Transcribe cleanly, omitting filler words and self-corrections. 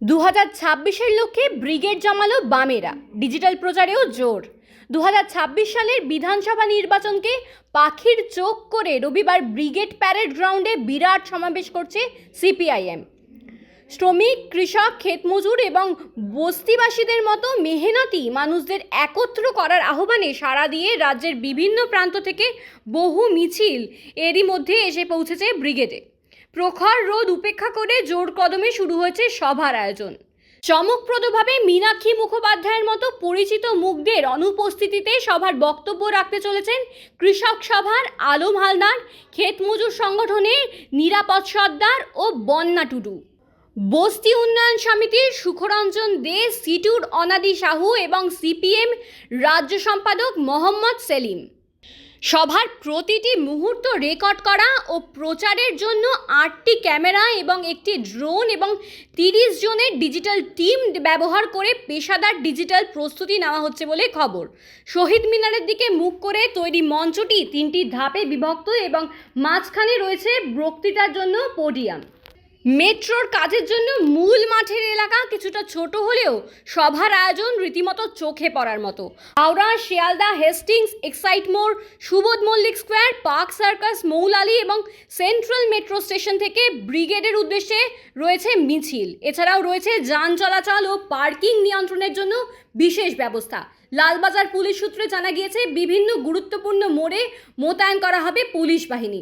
2026-এর লক্ষ্যে ব্রিগেড জমালো বামেরা, ডিজিটাল প্রচারেও জোর। 2026 সালের বিধানসভা নির্বাচনকে পাখির চোখ করে রবিবার ব্রিগেড প্যারেড গ্রাউন্ডে বিরাট সমাবেশ করছে সিপিআইএম। শ্রমিক, কৃষক, ক্ষেতমজুর এবং বস্তিবাসীদের মতো মেহনতি মানুষদের একত্র করার আহ্বানে সাড়া দিয়ে রাজ্যের বিভিন্ন প্রান্ত থেকে বহু মিছিল এরই মধ্যে এসে পৌঁছেছে ব্রিগেডে। প্রখর রোদ উপেক্ষা করে জোর কদমে শুরু হয়েছে সভার আয়োজন। চমকপ্রদভাবে মীনাক্ষী মুখোপাধ্যায়ের মতো পরিচিত মুখদের অনুপস্থিতিতে সভার বক্তব্য রাখতে চলেছেন কৃষক সভার আলম হালদার, ক্ষেতমজুর সংগঠনের নিরাপদ সর্দার ও বন্যা টুডু, বস্তি উন্নয়ন সমিতির সুখরঞ্জন দে, সিটুর অনাদি সাহু এবং সিপিএম রাজ্য সম্পাদক মোহাম্মদ সেলিম। সভার প্রতিটি মুহূর্ত রেকর্ড করা ও প্রচারের জন্য 8টি ক্যামেরা এবং একটি ড্রোন এবং 30 জনের ডিজিটাল টিম ব্যবহার করে পেশাদার ডিজিটাল প্রস্তুতি নেওয়া হচ্ছে বলে খবর। শহীদ মিনারের দিকে মুখ করে তৈরি মঞ্চটি 3টি ধাপে বিভক্ত এবং মাঝখানে রয়েছে বক্তৃতার জন্য পোডিয়াম। মেট্রোর কাজের জন্য মূল মাঠের এলাকা কিছুটা ছোট হলেও সভার আয়োজন রীতিমতো চোখে পড়ার মতো। হাওড়া, শিয়ালদা, হেস্টিংস, এক্সাইটমোর, সুবোধ মল্লিক স্কোয়ার, পার্ক সার্কাস, মৌলালি এবং সেন্ট্রাল মেট্রো স্টেশন থেকে ব্রিগেডের উদ্দেশ্যে রয়েছে মিছিল। এছাড়াও রয়েছে যান চলাচল ও পার্কিং নিয়ন্ত্রণের জন্য বিশেষ ব্যবস্থা। লালবাজার পুলিশ সূত্রে জানা গিয়েছে বিভিন্ন গুরুত্বপূর্ণ মোড়ে মোতায়েন করা হবে পুলিশ বাহিনী।